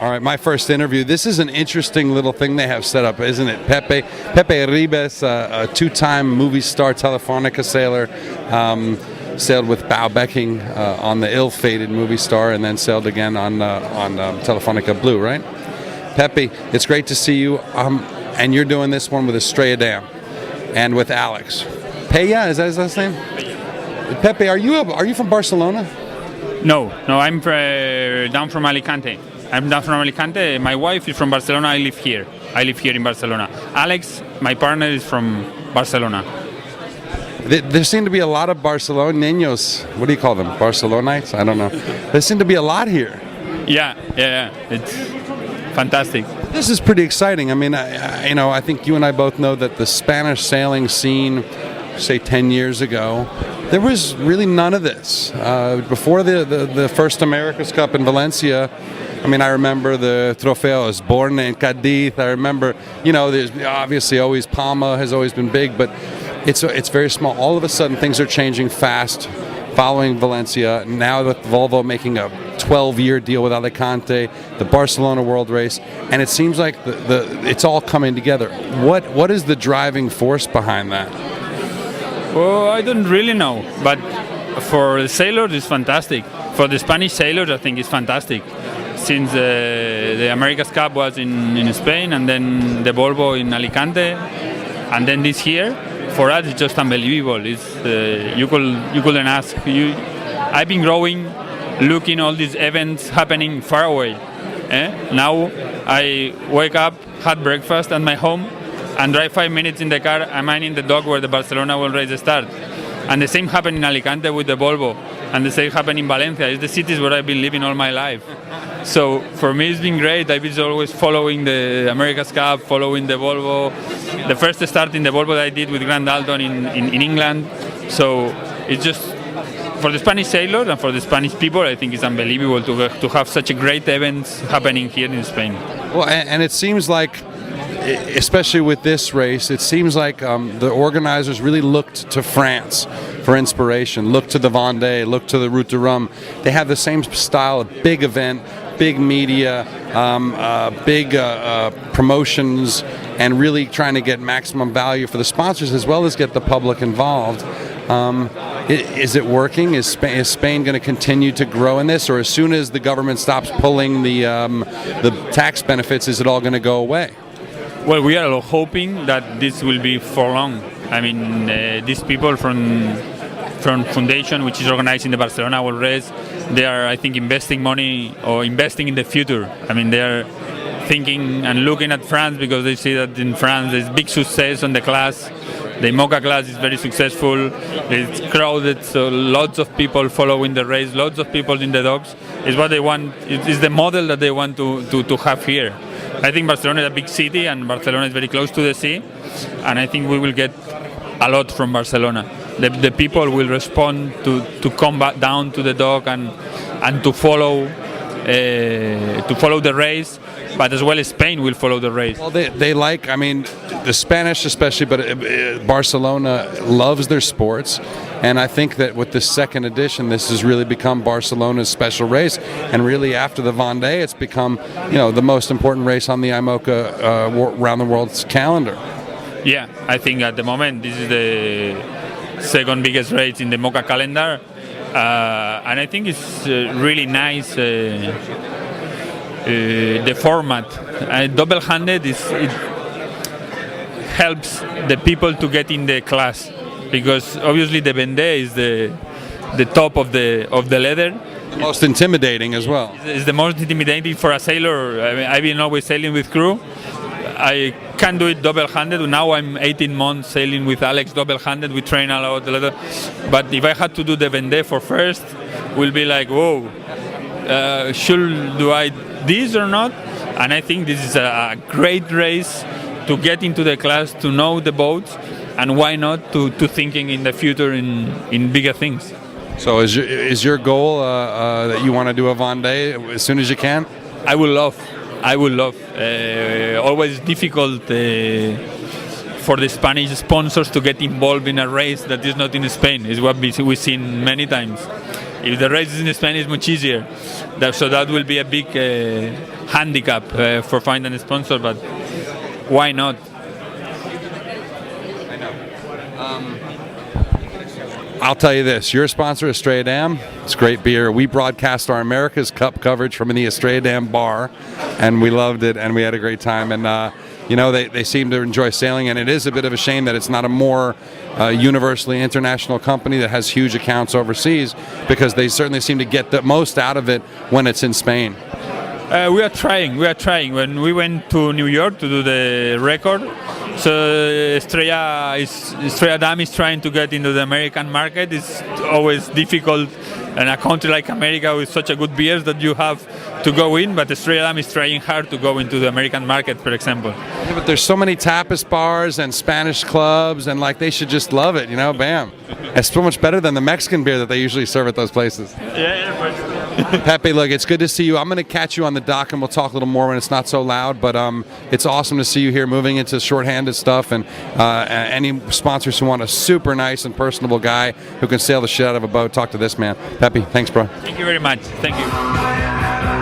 All right, my first interview. This is an interesting little thing they have set up, isn't it? Pepe Ribes, a two-time movie star, Telefonica sailor, sailed with Baubeking on the ill-fated movie star, and then sailed again on Telefonica Blue, right? Pepe, it's great to see you, and you're doing this one with Estrella Damm and with Alex. Peya, is that his last name? Pepe, are you from Barcelona? No, I'm down from Alicante. My wife is from Barcelona. I live here in Barcelona. Alex, my partner, is from Barcelona. There seem to be a lot of Barceloneños. What do you call them? Barcelonites? I don't know. There seem to be a lot here. Yeah. It's fantastic. This is pretty exciting. I mean, I think you and I both know that the Spanish sailing scene, say 10 years ago, there was really none of this. Before the first America's Cup in Valencia, I mean, I remember the Trofeos, Born in Cadiz. I remember, there's obviously always Palma has always been big, but it's very small. All of a sudden, things are changing fast following Valencia. Now with Volvo making a 12-year deal with Alicante, the Barcelona World Race, and it seems like it's all coming together. What is the driving force behind that? Well, I don't really know, but for the sailors, it's fantastic. For the Spanish sailors, I think it's fantastic. Since the America's Cup was in Spain, and then the Volvo in Alicante, and then this here, for us it's just unbelievable. It's you couldn't ask. I've been growing, looking all these events happening far away. Now I wake up, had breakfast at my home, and drive 5 minutes in the car. I'm in the dock where the Barcelona World Race starts. And the same happened in Alicante with the Volvo, and the same happened in Valencia. It's the cities where I've been living all my life. So for me, it's been great. I've been always following the America's Cup, following the Volvo. The first start in the Volvo that I did with Grant Dalton in England. So it's just, for the Spanish sailors and for the Spanish people, I think it's unbelievable to have such a great events happening here in Spain. Well, and it seems like, especially with this race, it seems like the organizers really looked to France for inspiration, looked to the Vendée, looked to the Route du Rhum. They have the same style of big event, big media, big promotions, and really trying to get maximum value for the sponsors as well as get the public involved. Is it working? Is Spain going to continue to grow in this, or as soon as the government stops pulling the tax benefits, is it all going to go away? Well, we are hoping that this will be for long. I mean, these people from Foundation, which is organizing the Barcelona World Race, they are, I think, investing money or investing in the future. I mean, they are thinking and looking at France because they see that in France there's big success on the class. The Mocha class is very successful. It's crowded, so lots of people following the race, lots of people in the docks. It's what they want. It is the model that they want to have here. I think Barcelona is a big city, and Barcelona is very close to the sea, and I think we will get a lot from Barcelona. The people will respond to come back down to the dock and to follow the race, but as well as Spain will follow the race. Well, they like, I mean, the Spanish especially, but Barcelona loves their sports, and I think that with this second edition, this has really become Barcelona's special race, and really after the Vendée, it's become, the most important race on the IMOCA round the world's calendar. Yeah, I think at the moment this is the second biggest race in the MOCA calendar, and I think it's really nice. The format, double-handed, it helps the people to get in the class, because obviously the Vendée is the top of the ladder. The most intimidating as well. It's the most intimidating for a sailor. I mean, I've been always sailing with crew. I can do it double-handed. Now I'm 18 months sailing with Alex double-handed. We train a lot. But if I had to do the Vendée for first, will be like, whoa, do I this or not? And I think this is a great race to get into the class, to know the boats, and why not to thinking in the future in bigger things. So is your goal that you want to do a Vendée as soon as you can? I would love. Always difficult for the Spanish sponsors to get involved in a race that is not in Spain. Is what we've seen many times. If the race is in Spain, it's much easier. So that will be a big handicap for finding a sponsor, but why not? I'll tell you this, your sponsor, Estrella Damm, it's great beer. We broadcast our America's Cup coverage from the Estrella Damm bar, and we loved it, and we had a great time. And, they seem to enjoy sailing, and it is a bit of a shame that it's not a more universally international company that has huge accounts overseas, because they certainly seem to get the most out of it when it's in Spain. We are trying. When we went to New York to do the record, so Estrella Damm is trying to get into the American market. It's always difficult in a country like America with such a good beers that you have to go in, but Estrella Damm is trying hard to go into the American market, for example. Yeah, but there's so many tapas bars and Spanish clubs, and they should just love it, bam. It's so much better than the Mexican beer that they usually serve at those places. Pepe, look, it's good to see you. I'm going to catch you on the dock, and we'll talk a little more when it's not so loud, but it's awesome to see you here moving into shorthanded stuff, and any sponsors who want a super nice and personable guy who can sail the shit out of a boat, talk to this man. Pepe, thanks, bro. Thank you very much. Thank you.